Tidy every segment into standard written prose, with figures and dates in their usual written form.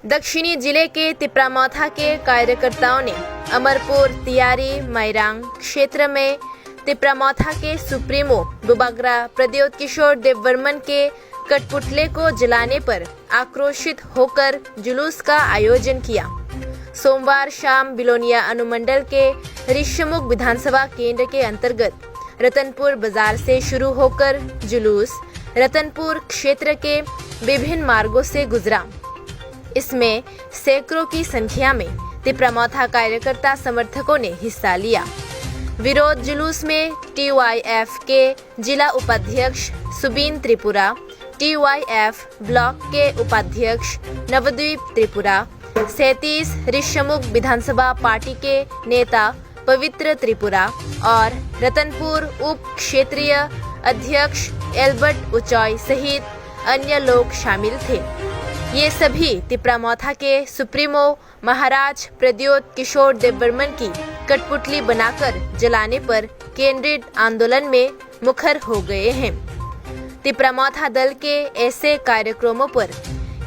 दक्षिणी जिले के तिप्रामाथा के कार्यकर्ताओं ने अमरपुर तियारी मैरांग क्षेत्र में तिप्रामाथा के सुप्रीमो बुबागरा प्रद्योत किशोर देववर्मन के कठपुतले को जलाने पर आक्रोशित होकर जुलूस का आयोजन किया। सोमवार शाम बिलोनिया अनुमंडल के ऋषिमुख विधानसभा केंद्र के अंतर्गत रतनपुर बाजार से शुरू होकर जुलूस रतनपुर क्षेत्र के विभिन्न मार्गों से गुजरा। इसमें सैकड़ों की संख्या में तिप्रामाथा कार्यकर्ता समर्थकों ने हिस्सा लिया। विरोध जुलूस में टीवाईएफ के जिला उपाध्यक्ष सुबीन त्रिपुरा, टीवाईएफ ब्लॉक के उपाध्यक्ष नवद्वीप त्रिपुरा, 37 ऋषिमुख विधानसभा पार्टी के नेता पवित्र त्रिपुरा और रतनपुर उप क्षेत्रीय अध्यक्ष एल्बर्ट उचॉय सहित अन्य लोग शामिल थे। ये सभी तिप्रामाथा के सुप्रीमो महाराज प्रद्योत किशोर देववर्मन की कठपुतली बनाकर जलाने पर केंद्रित आंदोलन में मुखर हो गए हैं। तिप्रामाथा दल के ऐसे कार्यक्रमों पर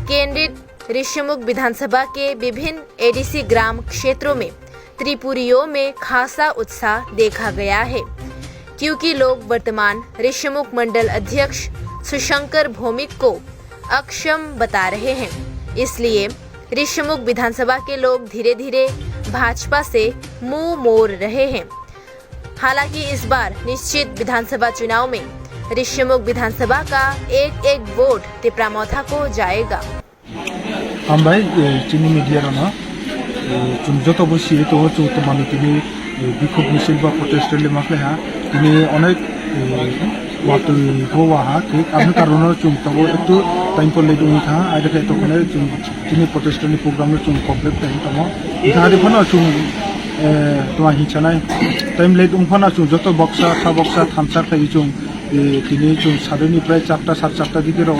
केंद्रित ऋषिमुख विधानसभा के विभिन्न एडीसी ग्राम क्षेत्रों में त्रिपुरियों में खासा उत्साह देखा गया है, क्योंकि लोग वर्तमान ऋषिमुख मंडल अध्यक्ष सुशंकर भौमिक को अक्षम बता रहे हैं। इसलिए ऋषिमुख विधानसभा के लोग धीरे धीरे भाजपा से मुंह मोड़ रहे हैं। हालांकि इस बार निश्चित विधानसभा चुनाव में ऋषिमुख विधानसभा का एक एक वोट तिप्रामाथा को जाएगा। हम भाई चीनी मीडिया ना जो तो बसी तो जो तो मानी तिनी विक्षोभ मिছিল বা প্রটেস্টের মাখলে হা তিনি অনেক वातो गोवा हा ठीक आमने कारणों चुन तब एक टाइम पर ले दूँगी था आज के तो कने चुन चीनी प्रोटेस्टेंट प्रोग्राम में चुन कॉम्प्लेक्ट टाइम तब इधर देखो ना चुन तो वहीं चना टाइम ले दूँगा ना चुन जो तो बक्सा थामसा कहीं चुन तिनी चुन साढ़े निप्राय चार्टा सात चार्टा दिखे रो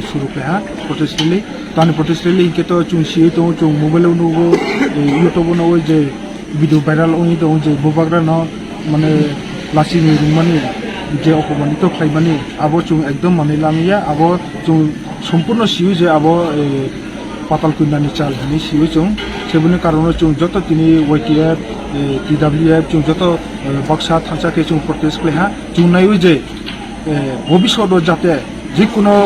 शुरू पे हा प्रोटेस्टेंटली तो आने प्रोटेस्टेंटली इनके तो चुन सी तो चुन मोबाइल उन्होंने यूट्यूब उन्होंने जे वीडियो वायरल उन्हीं तो जे बुबागरा ना मने लासी में रुमानी जे अपमानित तो खाइबानी अब चुं एकदम माने लामिया अब चुं सम्पूर्ण सिउ जे अब पाताल कुंडानी चाल हनी सिउ चुं सेबुनि कारण चुं जत तिनी वाईटीएफ टीडब्ल्यूएफ चुं जत बक्सा थांसा के चुं प्रोटेस्ट क्लेहा चुं नायु जे भविष्यत जाते जिकुनो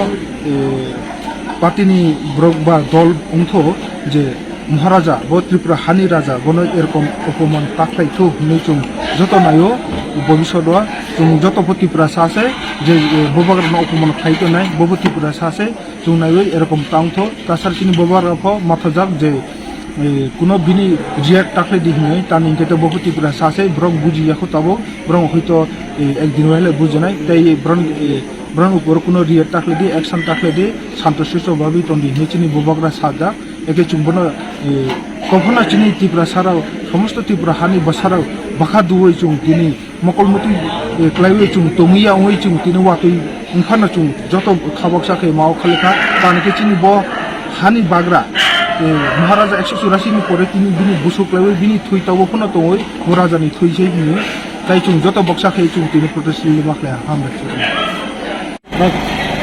पार्टीनि ब्रक बा दल अंथ जे महाराजा ब त्रिपुरा हानि राजा बनो एरकम अपमान ताख्लाइथो हनै चुं जत नायो भविष्यत जों जत त्रिपुरा सासे जे बबाग्रा अपमान खाइतो नाय बबो त्रिपुरा सासे जों नायो एरकम तांथो तासारकिनि बबाग्रा माथाजाक जे कुनो बिनि रिएक्ट ताख्लै दिहनै तानि केते बबो त्रिपुरा सासे ब्रं बुजियाखो तबो ब्रं हयतो एक दिन वाले बुझनाय ताई ब्रं ऊपर कुनो रिएक्ट ताख्लै दि एक्शन ताख्लै दि शांतशिष्ट भाबी तंदि हेचिनि बबाग्रा साजा एके चुंबनो कखना चिनी त्रिपुरा साराव समस्त त्रिपुरा हानि बसाराव बाखा दुवै चुं दिनै मकलमति क्लाइवे चुं तमिया ओइ चुं तिनि वातै ओंखारना चुं जत खाबक साखे माव खालेखा तानके चिनि ब हानि बाग्रा महाराजा 184 नि परे तिनि बिनि बुसु क्लाइवे बिनि थुइताव फनो तोय महाराजानि थुइसै बिनि ताइ चुं जत बक्साखे चुं तिनि प्रोटेस्टनि माखले हामबाय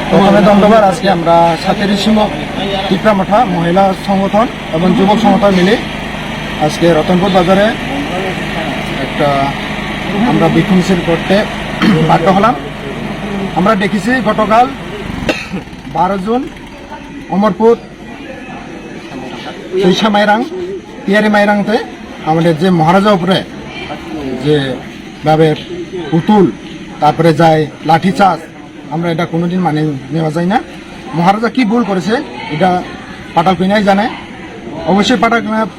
প্রথমে ধন্যবাদ। আজকে আমরা সাথে ঋষিমুখ তিপ্রামাথা মহিলা সংগঠন এবং যুবক সংগঠন মিলে আজকে রতনপুর বাজারে একটা আমরা বিক্ষোভ মিছিল করতে বাধ্য হলাম। আমরা দেখেছি গতকাল 12 জুন অমরপুর চৈশা মাইরাং তিয়ারি মাইরাংতে আমাদের যে মহারাজা উপরে যে ভাবে পুতুল তারপরে যায় লাঠিচার্জ আমরা এটা কোনোদিন মানে নেওয়া যায় না। মহারাজা কি ভুল করেছে এটা পাটাল কুইনাই জানে, অবশ্যই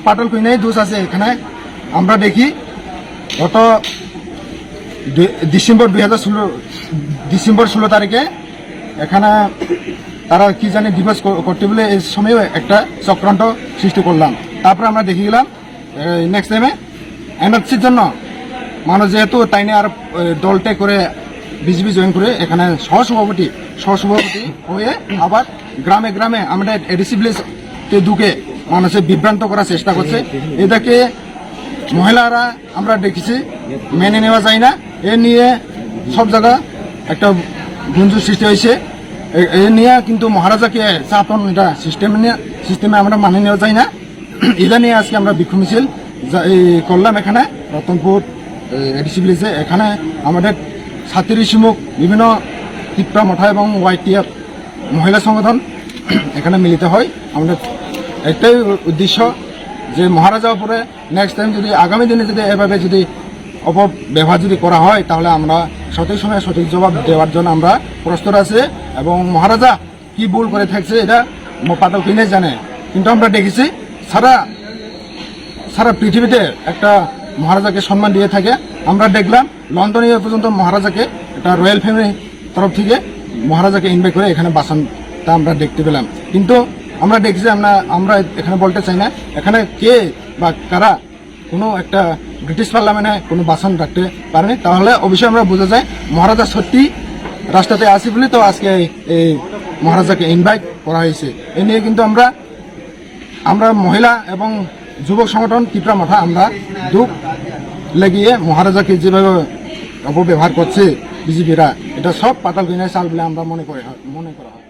পাটাল কুইনাই দোষ আছে এখানে। আমরা দেখি গত ডিসেম্বর 16 তারিখে এখানে তারা কি জানে ডিভোর্স করতে বলে এই সময়ও একটা চক্রান্ত সৃষ্টি করলাম। তারপরে আমরা দেখে গেলাম নেক্সট টাইমে এনআরসির জন্য মানুষ যেহেতু তাইনে আর দলটে করে বিজেপি জয়েন করে এখানে সহসভাপতি হয়ে আবার গ্রামে গ্রামে আমাদের এডিসি ভিলেজে ঢুকে মানুষের বিভ্রান্ত করার চেষ্টা করছে। এটাকে মহিলারা আমরা দেখেছি মেনে নেওয়া যায় না। এ নিয়ে সব জায়গা একটা গুঞ্জন সৃষ্টি হয়েছে। এ নিয়ে কিন্তু মহারাজাকে চাপন এটা সিস্টেমে আমরা মানে নেওয়া যায় না। এটা নিয়ে আজকে আমরা বিক্ষোভ মিছিল করলাম এখানে রতনপুর এডিসি ভিলেজে। এখানে আমাদের ছাত্রী শিমুখ বিভিন্ন তিপ্রা মঠা এবং YTF মহিলা সংগঠন এখানে মিলিত হয়। আমাদের একটাই উদ্দেশ্য যে মহারাজা উপরে নেক্সট টাইম যদি আগামী দিনে যদি এভাবে যদি অপব্যবহার যদি করা হয় তাহলে আমরা সঠিক সময়ে সঠিক জবাব দেওয়ার জন্য আমরা প্রস্তুত আছি। এবং মহারাজা কি ভুল করে থাকছে এটা পাঠক কিনে জানে, কিন্তু আমরা দেখেছি সারা পৃথিবীতে একটা মহারাজাকে সম্মান দিয়ে থাকে। আমরা দেখলাম লন্ডনে পর্যন্ত মহারাজাকে একটা রয়্যাল ফ্যামিলি তরফ থেকে মহারাজাকে ইনভাইট করে এখানে বাসনটা আমরা দেখতে পেলাম। কিন্তু আমরা দেখছি আমরা এখানে বলতে চাই না এখানে কে বা কারা কোনো একটা ব্রিটিশ পার্লামেন্টে কোনো বাসন রাখতে পারেনি, তাহলে অবশ্যই আমরা বোঝা যায় মহারাজা সত্যি রাস্তাতে আসি বলে তো আজকে এই মহারাজাকে ইনভাইট করা হয়েছে। এ নিয়ে কিন্তু আমরা মহিলা এবং যুবক সংগঠন তিপ্রা মঠা আমরা দুঃখ লাগিয়ে মহারাজাকে যেভাবে অপব্যবহার করছে বিজেপিরা, এটা সব পাতাল বিনায় চাল বলে আমরা মনে করা হয়।